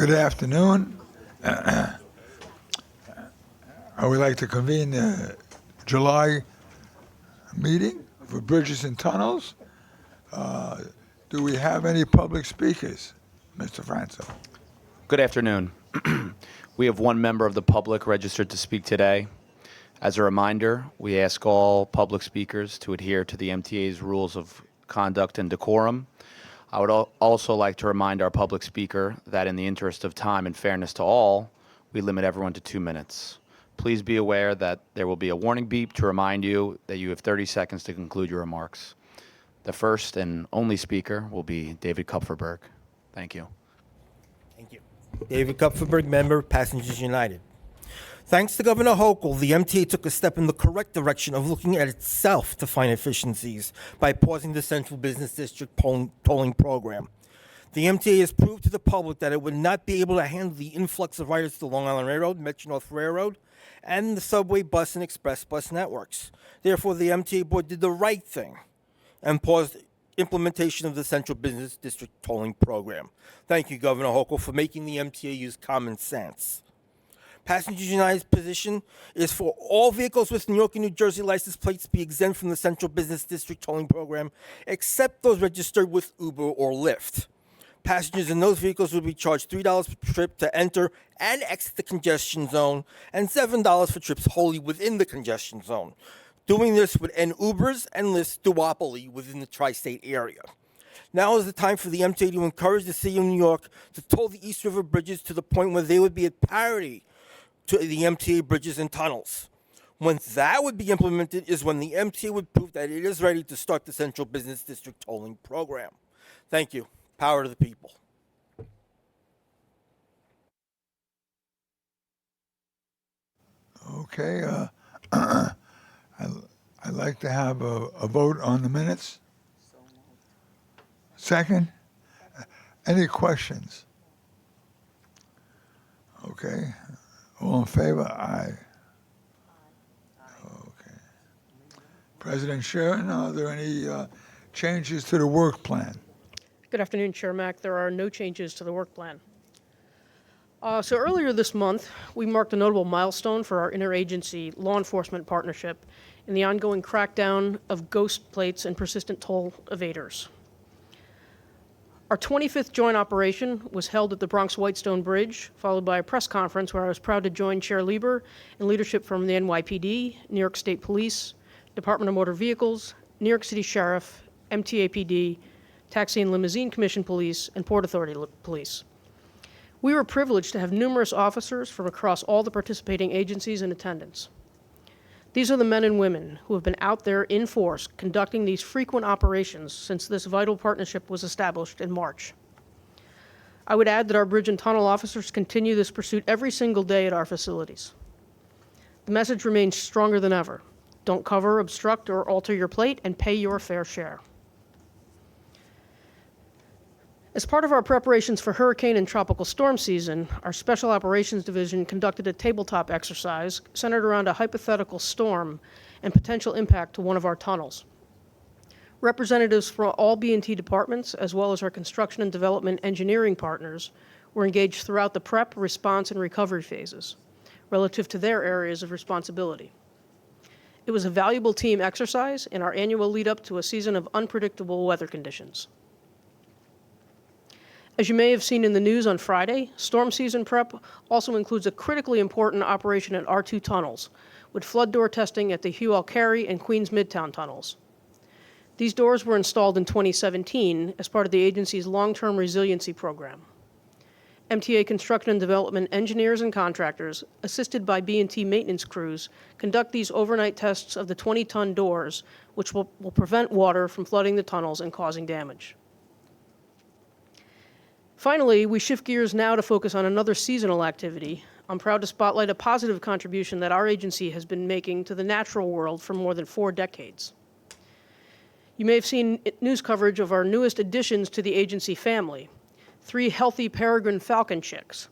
Good afternoon. I would like to convene the July meeting for Bridges and Tunnels. Do we have any public speakers, Mr. Franco? Good afternoon. We have one member of the public registered to speak today. As a reminder, we ask all public speakers to adhere to the MTA's rules of conduct and decorum. I would also like to remind our public speaker that in the interest of time and fairness to all, we limit everyone to 2 minutes. Please be aware that there will be a warning beep to remind you that you have 30 seconds to conclude your remarks. The first and only speaker will be David Kupferberg. Thank you. Thank you. David Kupferberg, member, Passengers United. Thanks to Governor Hochul, the MTA took a step in the correct direction of looking at itself to find efficiencies by pausing the Central Business District tolling program. The MTA has proved to the public that it would not be able to handle the influx of riders to the Long Island Railroad, Metro-North Railroad, and the subway, bus, and express bus networks. Therefore, the MTA board did the right thing and paused implementation of the Central Business District tolling program. Thank you, Governor Hochul, for making the MTA use common sense. Passengers United's position is for all vehicles with New York and New Jersey license plates to be exempt from the Central Business District tolling program, except those registered with Uber or Lyft. Passengers in those vehicles will be charged $3 per trip to enter and exit the congestion zone, and $7 for trips wholly within the congestion zone. Doing this would end Uber's and Lyft's duopoly within the tri-state area. Now is the time for the MTA to encourage the city of New York to toll the East River bridges to the point where they would be at parity to the MTA bridges and tunnels. Once that would be implemented is when the MTA would prove that it is ready to start the Central Business District tolling program. Thank you. Power to the people. Okay. I'd like to have a vote on the minutes. Second. Any questions? Okay. All in favor? Aye. Okay. President Sharon, are there any changes to the work plan? Good afternoon, Chair Mack. There are no changes to the work plan. So earlier this month, we marked a notable milestone for our interagency law enforcement partnership in the ongoing crackdown of ghost plates and persistent toll evaders. Our 25th joint operation was held at the Bronx Whitestone Bridge, followed by a press conference where I was proud to join Chair Lieber and leadership from the NYPD, New York State Police, Department of Motor Vehicles, New York City Sheriff, MTA PD, Taxi and Limousine Commission Police, and Port Authority Police. We were privileged to have numerous officers from across all the participating agencies in attendance. These are the men and women who have been out there in force conducting these frequent operations since this vital partnership was established in March. I would add that our bridge and tunnel officers continue this pursuit every single day at our facilities. The message remains stronger than ever. Don't cover, obstruct, or alter your plate, and pay your fair share. As part of our preparations for hurricane and tropical storm season, our Special Operations Division conducted a tabletop exercise centered around a hypothetical storm and potential impact to one of our tunnels. Representatives from all B&T departments, as well as our construction and development engineering partners, were engaged throughout the prep, response, and recovery phases relative to their areas of responsibility. It was a valuable team exercise in our annual lead-up to a season of unpredictable weather conditions. As you may have seen in the news on Friday, storm season prep also includes a critically important operation at our two tunnels, with flood door testing at the Hugh L. Carey and Queens Midtown tunnels. These doors were installed in 2017 as part of the agency's long-term resiliency program. MTA construction and development engineers and contractors, assisted by B&T maintenance crews, conduct these overnight tests of the 20-ton doors, which will prevent water from flooding the tunnels and causing damage. Finally, we shift gears now to focus on another seasonal activity. I'm proud to spotlight a positive contribution that our agency has been making to the natural world for more than 4 decades. You may have seen news coverage of our newest additions to the agency family, 3 healthy peregrine falcon chicks,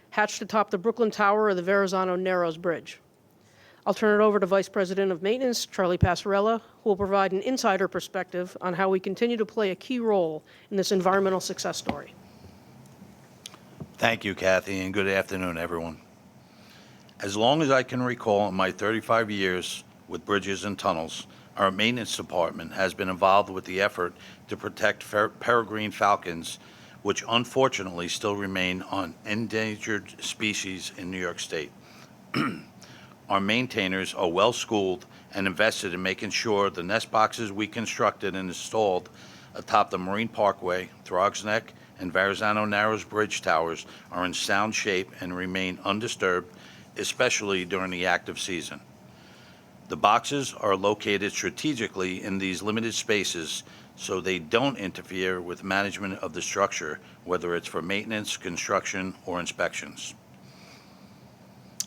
hatched atop the Brooklyn Tower of the Verrazano Narrows Bridge. I'll turn it over to Vice President of Maintenance, Charlie Passarella, who will provide an insider perspective on how we continue to play a key role in this environmental success story. Thank you, Kathy, and good afternoon, everyone. As long as I can recall in my 35 years with bridges and tunnels, our maintenance department has been involved with the effort to protect peregrine falcons, which unfortunately still remain on endangered species in New York State. Our maintainers are well-schooled and invested in making sure the nest boxes we constructed and installed atop the Marine Parkway, Throgs Neck, and Verrazano Narrows Bridge towers are in sound shape and remain undisturbed, especially during the active season. The boxes are located strategically in these limited spaces so they don't interfere with management of the structure, whether it's for maintenance, construction, or inspections.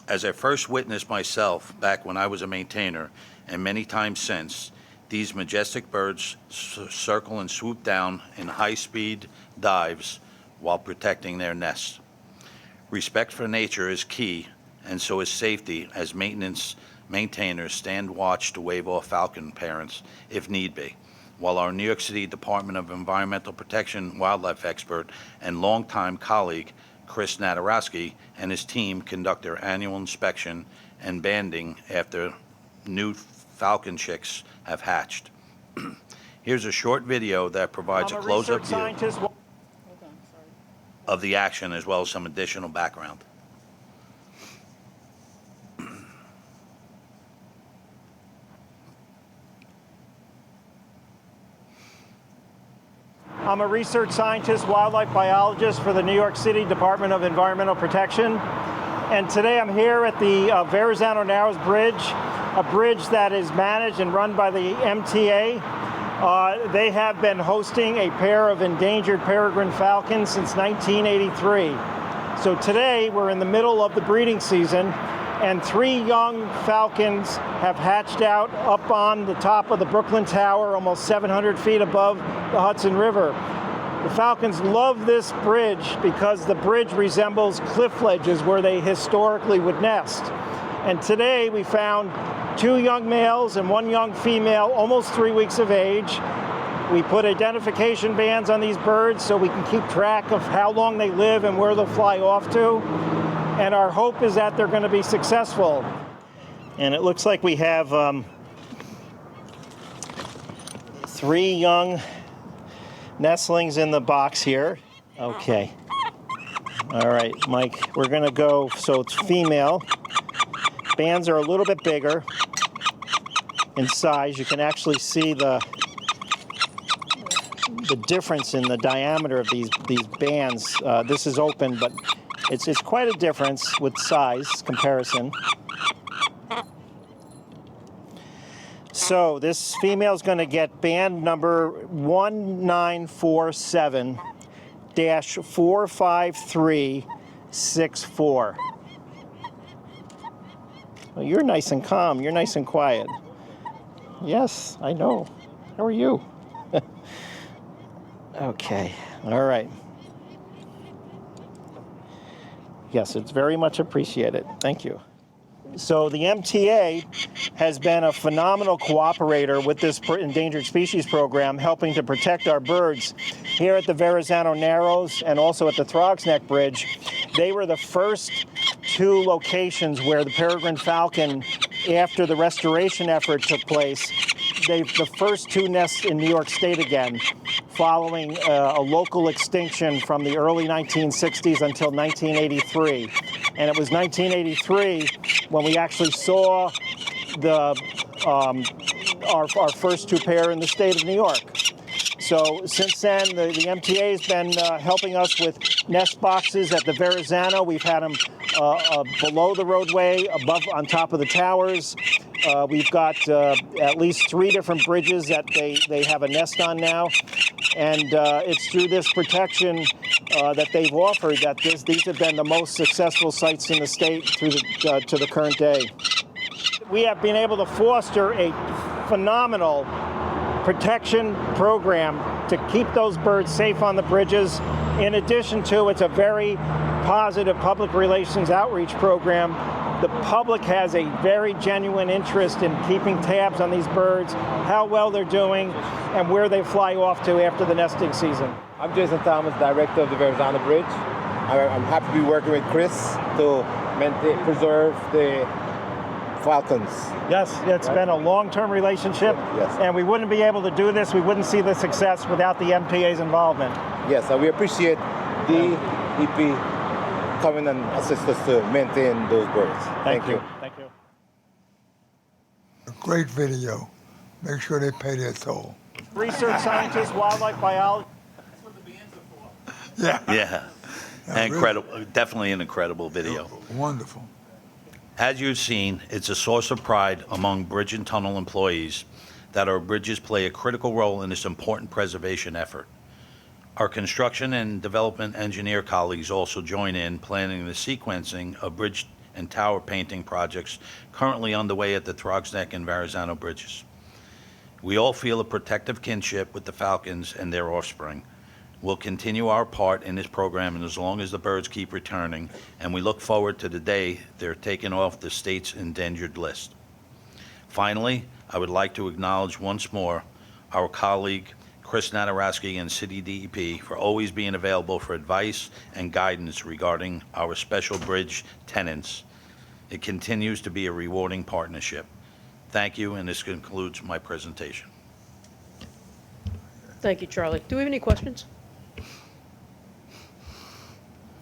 As I first witnessed myself back when I was a maintainer, and many times since, these majestic birds circle and swoop down in high-speed dives while protecting their nests. Respect for nature is key, and so is safety, as maintainers stand watch to wave off falcon parents if need be, while our New York City Department of Environmental Protection wildlife expert and longtime colleague Chris Nadarowski and his team conduct their annual inspection and banding after new falcon chicks have hatched. Here's a short video that provides a close-up view of the action as well as some additional background. I'm a research scientist, wildlife biologist for the New York City Department of Environmental Protection. And today I'm here at the Verrazano Narrows Bridge, a bridge that is managed and run by the MTA. They have been hosting a pair of endangered peregrine falcons since 1983. So today we're in the middle of the breeding season, and 3 young falcons have hatched out up on the top of the Brooklyn Tower, almost 700 feet above the Hudson River. The falcons love this bridge because the bridge resembles cliff ledges where they historically would nest. And today we found 2 young males and 1 young female, almost 3 weeks of age. We put identification bands on these birds so we can keep track of how long they live and where they'll fly off to. And our hope is that they're going to be successful. And it looks like we have 3 young nestlings in the box here. Okay. All right, Mike, we're going to go, so it's female. Bands are a little bit bigger in size. You can actually see the difference in the diameter of these bands. This is open, but it's quite a difference with size comparison. So this female is going to get band number 1947-45364. Well, you're nice and calm. You're nice and quiet. Yes, I know. How are you? Okay. All right. Yes, it's very much appreciated. Thank you. So the MTA has been a phenomenal cooperator with this endangered species program, helping to protect our birds. Here at the Verrazano Narrows and also at the Throgs Neck Bridge, they were the first 2 locations where the peregrine falcon, after the restoration effort took place, the first 2 nests in New York State again, following a local extinction from the early 1960s until 1983. And it was 1983 when we actually saw our first 2 pair in the state of New York. So since then, the MTA has been helping us with nest boxes at the Verrazano. We've had them below the roadway, above, on top of the towers. We've got at least 3 different bridges that they have a nest on now. And it's through this protection that they've offered that these have been the most successful sites in the state to the current day. We have been able to foster a phenomenal protection program to keep those birds safe on the bridges. In addition to, it's a very positive public relations outreach program. The public has a very genuine interest in keeping tabs on these birds, how well they're doing, and where they fly off to after the nesting season. I'm Jason Thomas, director of the Verrazano Bridge. I'm happy to be working with Chris to preserve the falcons. Yes, it's been a long-term relationship, Yes. and we wouldn't be able to do this, we wouldn't see the success without the MTA's involvement. Yes, and we appreciate the EP coming and assist us to maintain those birds. Thank you. Thank you. A great video. Make sure they pay their toll. Research scientists, wildlife biologists. Yeah. Yeah. really. Incredible. Definitely an incredible video. Wonderful. As you've seen, it's a source of pride among bridge and tunnel employees that our bridges play a critical role in this important preservation effort. Our construction and development engineer colleagues also join in planning the sequencing of bridge and tower painting projects currently underway at the Throgs Neck and Verrazano bridges. We all feel a protective kinship with the falcons and their offspring. We'll continue our part in this program and as long as the birds keep returning, and we look forward to the day they're taken off the state's endangered list. Finally, I would like to acknowledge once more our colleague, Chris Nadarowski and City DEP for always being available for advice and guidance regarding our special bridge tenants. It continues to be a rewarding partnership. Thank you, and this concludes my presentation. Thank you, Charlie. Do we have any questions?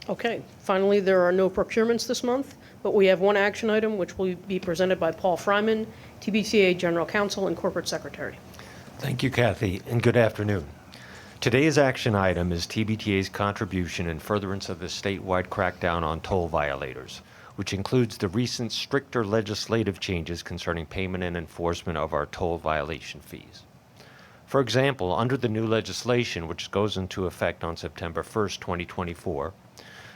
Okay, finally, there are no procurements this month, but we have one action item which will be presented by Paul Fryman, TBTA General Counsel and Corporate Secretary. Thank you, Kathy, and good afternoon. Today's action item is TBTA's contribution in furtherance of the statewide crackdown on toll violators, which includes the recent stricter legislative changes concerning payment and enforcement of our toll violation fees. For example, under the new legislation, which goes into effect on September 1st, 2024,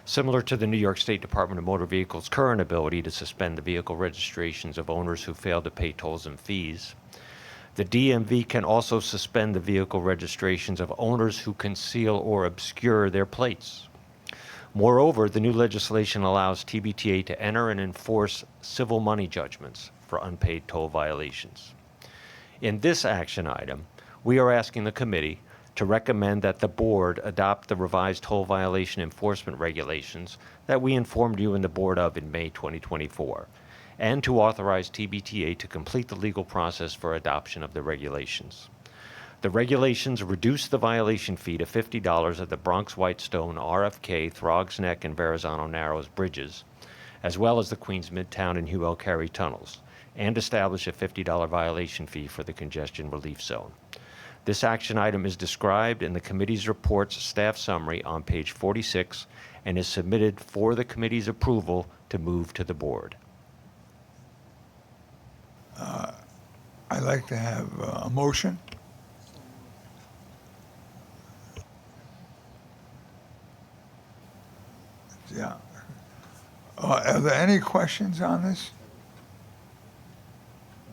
similar to the New York State Department of Motor Vehicles' current ability to suspend the vehicle registrations of owners who fail to pay tolls and fees, the DMV can also suspend the vehicle registrations of owners who conceal or obscure their plates. Moreover, the new legislation allows TBTA to enter and enforce civil money judgments for unpaid toll violations. In this action item, we are asking the committee to recommend that the board adopt the revised toll violation enforcement regulations that we informed you and the board of in May 2024, and to authorize TBTA to complete the legal process for adoption of the regulations. The regulations reduce the violation fee to $50 at the Bronx Whitestone, RFK, Throgs Neck, and Verrazano Narrows bridges, as well as the Queens Midtown and Hugh L. Carey tunnels, and establish a $50 violation fee for the congestion relief zone. This action item is described in the committee's report's staff summary on page 46 and is submitted for the committee's approval to move to the board. I'd like to have a motion. Yeah. Are there any questions on this?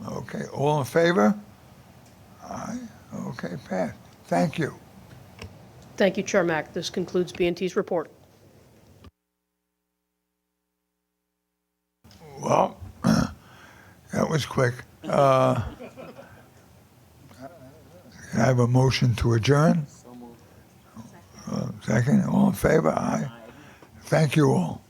Okay, all in favor? Aye. Okay, Pat. Thank you. Thank you, Chair Mack. This concludes B&T's report. Well, that was quick. Can I have a motion to adjourn? Second. All in favor? Aye. Thank you all.